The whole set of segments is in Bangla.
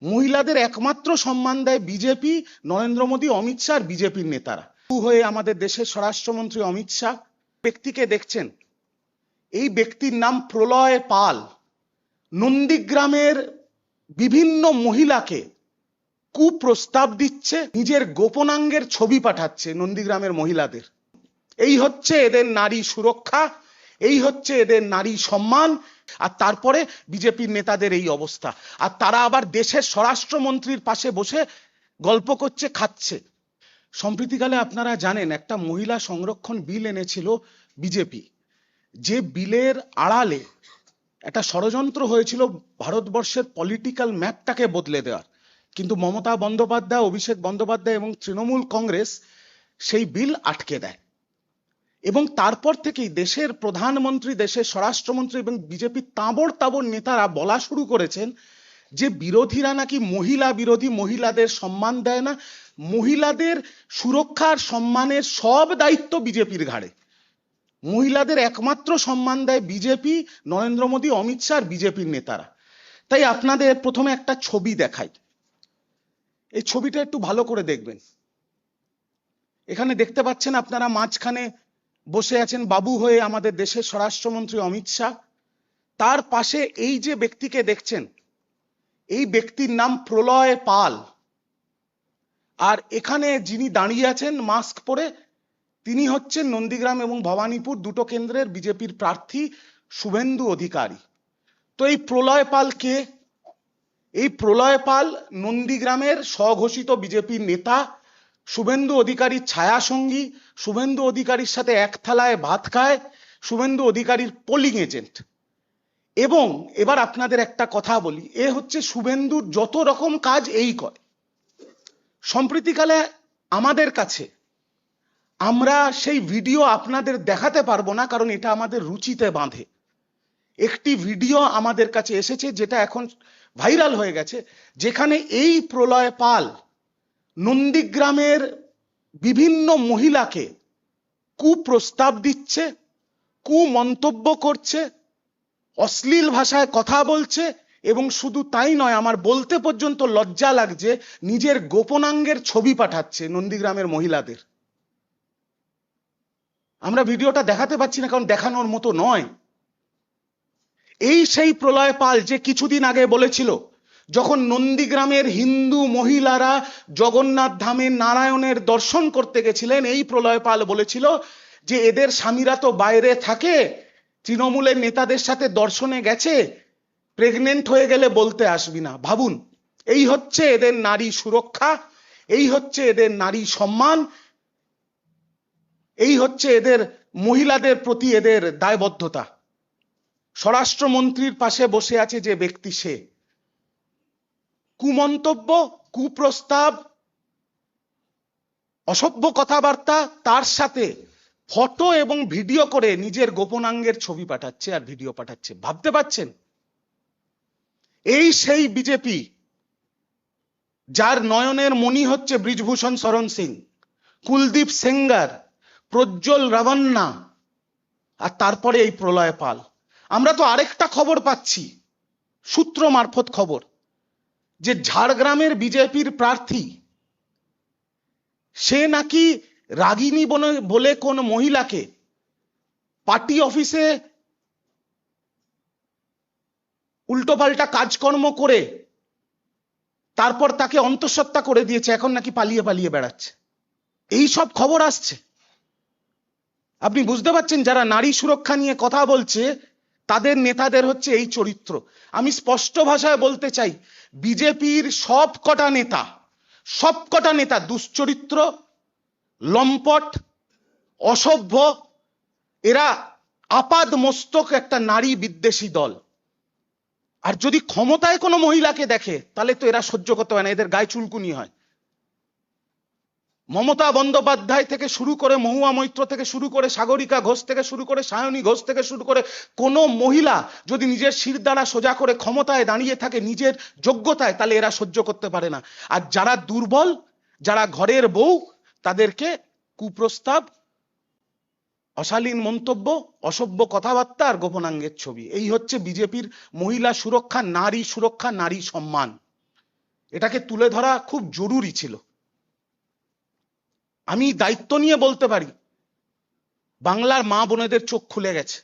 মহিলাদের একমাত্র সম্মান দেয় বিজেপি, নরেন্দ্র মোদী, অমিত শাহ আর বিজেপির নেতারা। হয়ে আমাদের দেশের স্বরাষ্ট্রমন্ত্রী অমিত শাহ ব্যক্তিকে দেখছেন, এই ব্যক্তির নাম প্রলয় পাল। নন্দীগ্রামের বিভিন্ন মহিলাকে কুপ্রস্তাব দিচ্ছে, নিজের গোপনাঙ্গের ছবি পাঠাচ্ছে নন্দীগ্রামের মহিলাদের। এই হচ্ছে এদের নারী সুরক্ষা, এই হচ্ছে এদের নারী সম্মান। আর তারপরে বিজেপির নেতাদের এই অবস্থা, আর তারা আবার দেশের স্বরাষ্ট্রমন্ত্রীর পাশে বসে গল্প করছে, খাচ্ছে। সম্প্রতিকালে আপনারা জানেন একটা মহিলা সংরক্ষণ বিল এনেছিল বিজেপি, যে বিলের আড়ালে একটা ষড়যন্ত্র হয়েছিল ভারতবর্ষের পলিটিক্যাল ম্যাপটাকে বদলে দেওয়ার। কিন্তু মমতা বন্দ্যোপাধ্যায়, অভিষেক বন্দ্যোপাধ্যায় এবং তৃণমূল কংগ্রেস সেই বিল আটকে দেয়, এবং তারপর থেকেই দেশের প্রধানমন্ত্রী, দেশের স্বরাষ্ট্রমন্ত্রী এবং বিজেপির তাবড় তাবড় নেতারা বলা শুরু করেছেন যে বিরোধীরা নাকি মহিলা বিরোধী, মহিলাদের সম্মান দেয় না, মহিলাদের সুরক্ষার সম্মানের সব দায়িত্ব বিজেপির ঘাড়ে। মহিলাদের একমাত্র সম্মান দেয় বিজেপি, নরেন্দ্র মোদী, অমিত শাহ আর বিজেপির নেতারা। তাই আপনাদের প্রথমে একটা ছবি দেখাই, এই ছবিটা একটু ভালো করে দেখবেন। এখানে দেখতে পাচ্ছেন আপনারা, মাঝখানে বসে আছেন বাবু হয়ে আমাদের দেশের স্বরাষ্ট্রমন্ত্রী অমিত শাহ। তার পাশে এই যে ব্যক্তিকে দেখছেন, এই ব্যক্তির নাম প্রলয় পাল। আর এখানে যিনি দাঁড়িয়ে আছেন মাস্ক পরে, তিনি হচ্ছেন নন্দীগ্রাম এবং ভবানীপুর দুটো কেন্দ্রের বিজেপির প্রার্থী শুভেন্দু অধিকারী। তো এই প্রলয় পাল কে? এই প্রলয় পাল নন্দীগ্রামের স্বঘোষিত বিজেপির নেতা, শুভেন্দু অধিকারীর ছায়া সঙ্গী, শুভেন্দু অধিকারীর সাথে এক থালায় ভাত খায়, শুভেন্দু অধিকারীর পোলিং এজেন্ট। এবং এবার আপনাদের একটা কথা বলি, এ হচ্ছে শুভেন্দুর যত রকম কাজ এই করে। সম্প্রতিকালে আমাদের কাছে, আমরা সেই ভিডিও আপনাদের দেখাতে পারবো না, কারণ এটা আমাদের রুচিতে বাঁধে। একটি ভিডিও আমাদের কাছে এসেছে যেটা এখন ভাইরাল হয়ে গেছে, যেখানে এই প্রলয় পাল নন্দীগ্রামের বিভিন্ন মহিলাকে কুপ্রস্তাব দিচ্ছে, কুমন্তব্য করছে, অশ্লীল ভাষায় কথা বলছে, এবং শুধু তাই নয়, আমার বলতে পর্যন্ত লজ্জা লাগছে, নিজের গোপনাঙ্গের ছবি পাঠাচ্ছে নন্দীগ্রামের মহিলাদের। আমরা ভিডিওটা দেখাতে পাচ্ছি না কারণ দেখানোর মতো নয়। এই সেই প্রলয় পাল যে কিছুদিন আগে বলেছিল, যখন নন্দীগ্রামের হিন্দু মহিলারা জগন্নাথ ধামে নারায়ণের দর্শন করতে গেছিলেন, এই প্রলয় পাল বলেছিল যে এদের স্বামীরা তো বাইরে থাকে, তৃণমূলের নেতাদের সাথে দর্শনে গেছে, প্রেগনেন্ট হয়ে গেলে বলতে আসবি না। ভাবুন, এই হচ্ছে এদের নারী সুরক্ষা, এই হচ্ছে এদের নারী সম্মান, এই হচ্ছে এদের মহিলাদের প্রতি এদের দায়বদ্ধতা। স্বরাষ্ট্রমন্ত্রীর পাশে বসে আছে যে ব্যক্তি, সে কুমন্তব্য, কুপ্রস্তাব, অসভ্য কথাবার্তা, তার সাথে ফটো এবং ভিডিও করে নিজের গোপনাঙ্গের ছবি পাঠাচ্ছে আর ভিডিও পাঠাচ্ছে। ভাবতে পারছেন? এই সেই বিজেপি যার নয়নের মণি হচ্ছে বৃজভূষণ শরণ সিং, কুলদীপ সেঙ্গার, প্রজ্জ্বল রাভান্না, আর তারপরে এই প্রলয় পাল। আমরা তো আরেকটা খবর পাচ্ছি, সূত্র মারফত খবর, যে ঝাড়গ্রামের বিজেপির প্রার্থী, সে নাকি রাগিনী বলে কোন মহিলাকে পার্টি অফিসে উল্টোপাল্টা কাজকর্ম করে তারপর তাকে অন্তঃসত্ত্বা করে দিয়েছে, এখন নাকি পালিয়ে পালিয়ে বেড়াচ্ছে। এই সব খবর আসছে। আপনি বুঝতে পারছেন, যারা নারী সুরক্ষা নিয়ে কথা বলছে তাদের নেতাদের হচ্ছে এই চরিত্র। আমি স্পষ্ট ভাষায় বলতে চাই, বিজেপির সবকটা নেতা দুশ্চরিত্র, লম্পট, অসভ্য, এরা আপাদ মস্তক একটা নারী বিদ্বেষী দল। আর যদি ক্ষমতায় কোনো মহিলাকে দেখে তাহলে তো এরা সহ্য করতে পারে না, এদের গায়ে চুলকুনি হয়। মমতা বন্দ্যোপাধ্যায় থেকে শুরু করে, মহুয়া মৈত্র থেকে শুরু করে, সাগরিকা ঘোষ থেকে শুরু করে, সায়নী ঘোষ থেকে শুরু করে, কোনো মহিলা যদি নিজের শিরদাঁড়া সোজা করে ক্ষমতায় দাঁড়িয়ে থাকে নিজের যোগ্যতায়, তাহলে এরা সহ্য করতে পারে না। আর যারা দুর্বল, যারা ঘরের বউ, তাদেরকে কুপ্রস্তাব, অশালীন মন্তব্য, অসভ্য কথাবার্তা আর গোপনাঙ্গের ছবি। এই হচ্ছে বিজেপির মহিলা সুরক্ষা, নারী সুরক্ষা, নারী সম্মান। এটাকে তুলে ধরা খুব জরুরি ছিল। আমি দায়িত্ব নিয়ে বলতে পারি, বাংলার মা বোনেদের চোখ খুলে গেছে।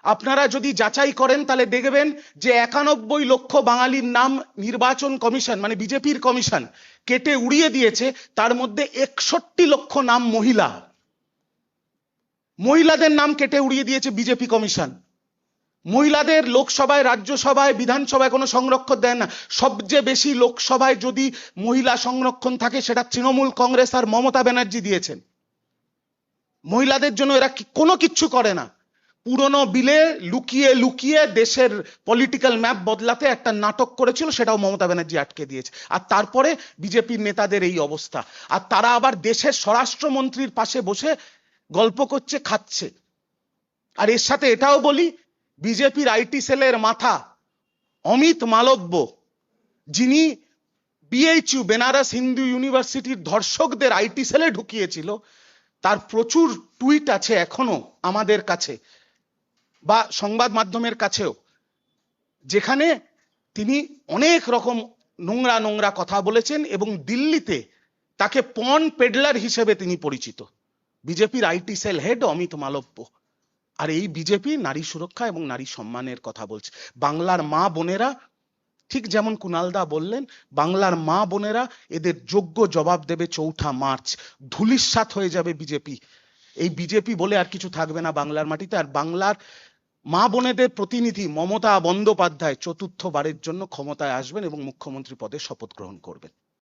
আপনারা যদি যাচাই করেন তাহলে দেখবেন যে 91 লক্ষ বাঙালির নাম নির্বাচন কমিশন মানে বিজেপির কমিশন কেটে উড়িয়ে দিয়েছে, তার মধ্যে 61 লক্ষ নাম মহিলা, মহিলাদের নাম কেটে উড়িয়ে দিয়েছে বিজেপি কমিশন। মহিলাদের লোকসভায়, রাজ্যসভায়, বিধানসভায় কোনো সংরক্ষণ দেয় না। সবচেয়ে বেশি লোকসভায় যদি মহিলা সংরক্ষণ থাকে সেটা তৃণমূল কংগ্রেস আর মমতা ব্যানার্জি দিয়েছেন। মহিলাদের জন্য এরা কোনো কিচ্ছু করে না। পুরনো বিলে লুকিয়ে লুকিয়ে দেশের পলিটিক্যাল ম্যাপ বদলাতে একটা নাটক করেছিল, সেটাও মমতা ব্যানার্জি আটকে দিয়েছে। আর তারপরে বিজেপির নেতাদের এই অবস্থা, আর তারা আবার দেশের স্বরাষ্ট্রমন্ত্রীর পাশে বসে গল্প করছে, খাচ্ছে। আর এর সাথে এটাও বলি, বিজেপির আইটি সেলের মাথা অমিত মালব্য, যিনি বিএইচইউ বেনারস হিন্দু ইউনিভার্সিটির ধর্ষকদের আইটি সেলে ঢুকিয়েছিল, তার প্রচুর টুইট আছে এখনো আমাদের কাছে বা সংবাদ মাধ্যমের কাছেও, যেখানে তিনি অনেক রকম নোংরা নোংরা কথা বলেছেন এবং দিল্লিতে তাকে পন পেডলার হিসেবে তিনি পরিচিত। বিজেপির IT cell head Amit Malviya. আর এই বিজেপি নারী সুরক্ষা এবং নারী সম্মানের কথা বলছে। বাংলার মা বোনেরা, ঠিক যেমন কুণালদা বললেন, বাংলার মা বোনেরা এদের যোগ্য জবাব দেবে 4 মার্চ। ধূলিসাৎ হয়ে যাবে বিজেপি। এই বিজেপি বলে আর কিছু থাকবে না বাংলার মাটিতে। আর বাংলার মা বোনেদের প্রতিনিধি মমতা বন্দ্যোপাধ্যায় 4র্থবারের জন্য ক্ষমতায় আসবেন এবং মুখ্যমন্ত্রী পদে শপথ গ্রহণ করবেন।